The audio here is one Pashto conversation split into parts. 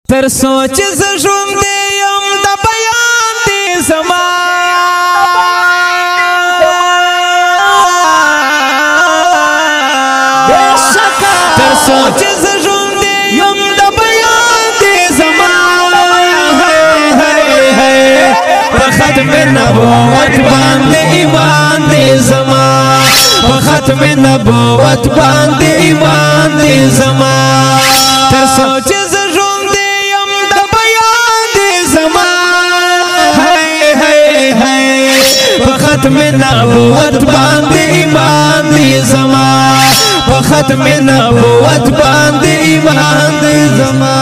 تر سوچ ز ژوند یم د بیان دی زما تر سوچ ز ژوند یم د بیان دی زما په ختم نبوت باندې ایمان دی زما په ختم نبوت باندې ایمان دی زما تر سوچ ز ژوند یم د بیان دی زما په ختم نبوت باندې ایمان دی زما په ختم نبوت باندې ایمان دی زما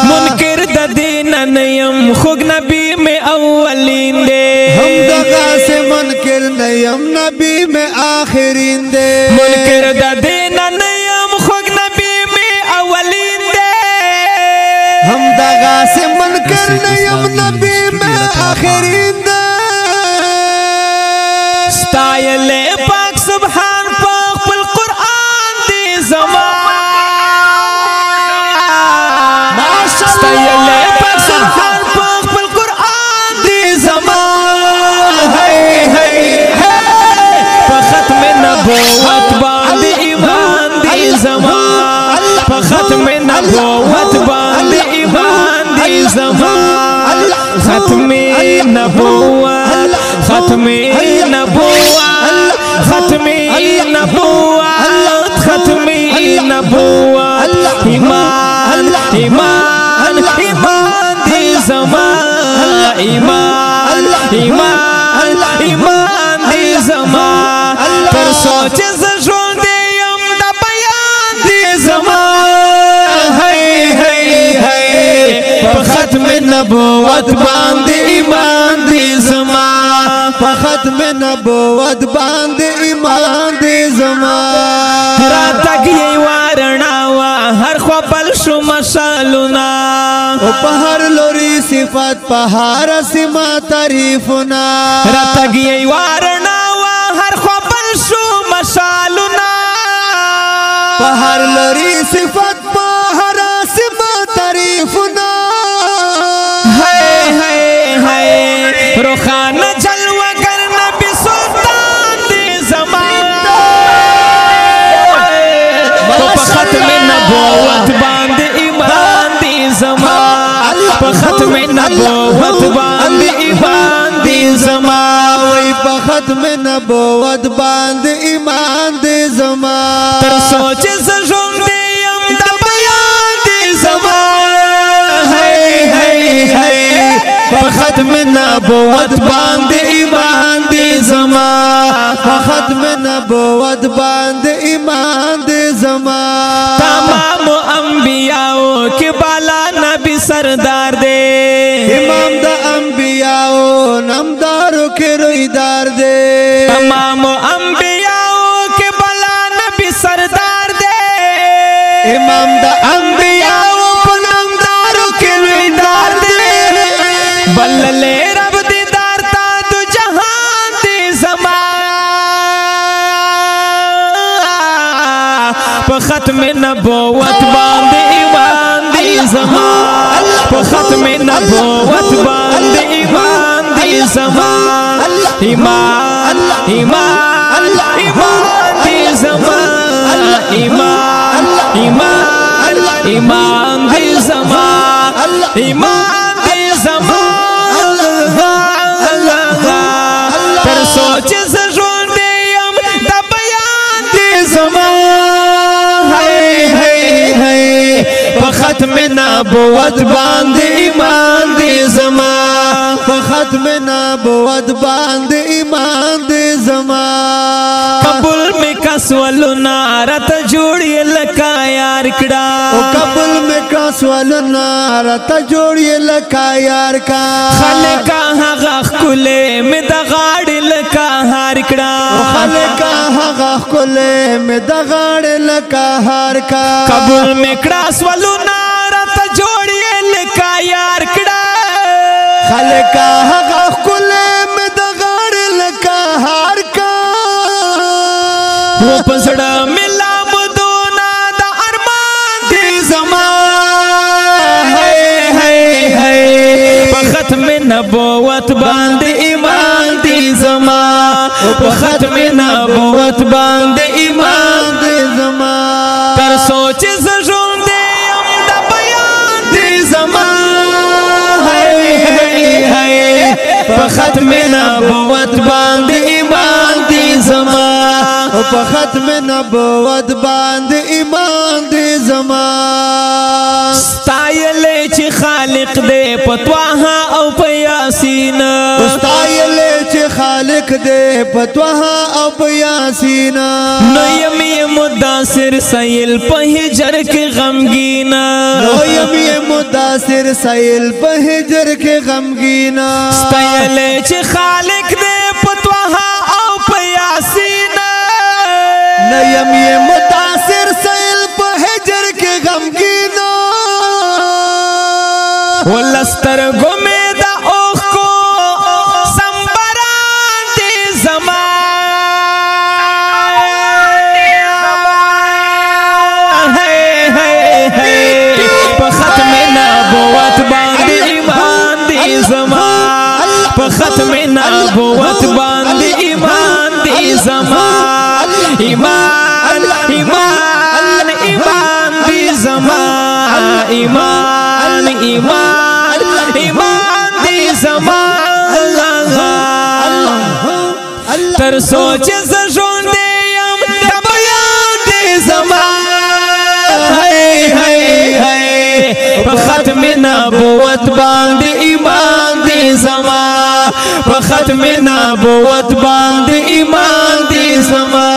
منکر د دین نه یم خوږ نبی میں اولین دے ہم دغا سے منکر نه یم نبی میں آخرین دے منکر د دین نه یم خوږ نبی میں اولین دے ہم دغا سے منکر نه یم نبی میں آخرین دے ستایل پاک سبحان پاک پل قرآن دی زما ستایل پاک سبحان پاک پل قرآن دی زما په ختم نبوت باندې ایمان دی زما په ختم نبوت باندې ایمان دی زما ختم نبوت ختم نبوت ختم نبوت ختم نبوت ایمان ایمان ایمان دی زما ایمان ایمان ایمان دی زما تر سوچ ز ژوند یم د بیان دی زما په ختم نبوت باندې ایمان دی زما په ختم نبوت باندې ایمان دی زما راتګ یې وارنا وا هر خوا بل شو مشالونا او په هر لوري صفات په هر سما تعریفنا راتګ یې وارنا وا هر خوا بل شو مشالونا په هر لوري صفات په هر سما تعریفنا روخان جلوه گر نبی سلطان دی زما په ختم نبوت باندې ایمان دی زما په ختم نبوت باندې ایمان دی زما وای په ختم نبوت باندې ایمان دی زما تر سوچ ز ژوند یم د بیان دی زما په ختم نبوت باندې ایمان دی زما په ختم نبوت باندې ایمان دی زما تمام انبیاءو کې بالا نبی سردار دے امام د انبیاءو نامدارو کې رویدار دے تمام انبیاءو کې بالا نبی سردار دے امام د انبیاءو نامدارو کې رویدار دے بللے رب دیدار تا دو جہان دی زما په ختم نبوت باندې ایمان دی زما په ختم نبوت باندې ایمان دی زما ایمان ایمان ایمان دی زما ایمان ایمان ایمان دی زما ایمان دی زما تر سوچ ز ژوند یم د بیان دی زما په ختم نبوت باندې ایمان دی زما په ختم نبوت باندې ایمان دی زما قبول می کسولنا رات جوړی لکا یار کړه او قبول می کسولنا رات جوړی لکا یار کا خلک هغه کله می د غاړ لکا هار کړه خلک هغه کله می د غاړ لکا هار کا قبول می کړه سولنا رات جوړی لکا یار کړه خلک هغه کله می د غاړ لکا هار کا و پسړه ملا مدونا د ارمان دی زما نبوت باندې ایمان دی زما په ختم نبوت باندې ایمان دی زما تر سوچ ژوند یم د بیان دی زما په ختم نبوت باندې ایمان دی زما په ختم نبوت باندې ایمان دی زما ستایلې چې خالق دې په طه او په یاسین ستایلې چې خالق دې په طه او په یاسین نو یم مدثر سیل په هجر کې غمگین نو یم مدثر سیل په هجر کې غمگین ستایلې چې خالق دې په طه او په یاسین نو یم مدثر سیل په هجر کې غمگین ولستر گمه دا اوخ کو سمبران دی زما په ختم نبوت باندې ایمان دی زما په ختم نبوت باندې ایمان دی زما ایمان ایمان ایمان دی زما ایمان ایمان ایمان دی زما تر سوچ ژوند یم د بیان دی زما په ختم نبوت باندې ایمان دی زما په ختم نبوت باندې ایمان دی زما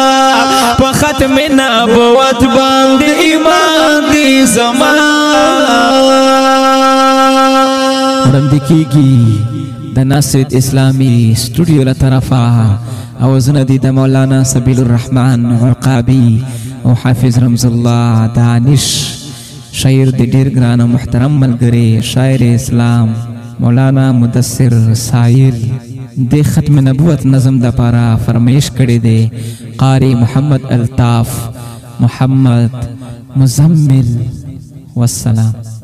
په ختم نبوت باندې ایمان دی زما وړاندې کیږي د ناصر اسلامي سټوډیو له طرفه اوازونه دي د مولانا سبیل الرحمن عقابي او حافظ رمز الله دانش شاعر د ډیر ګران او محترم ملګری شاعر اسلام مولانا مدثر سائل د ختم نبوت نظم د پاره فرمایش کړي دي قاری محمد الطاف محمد مزمل والسلام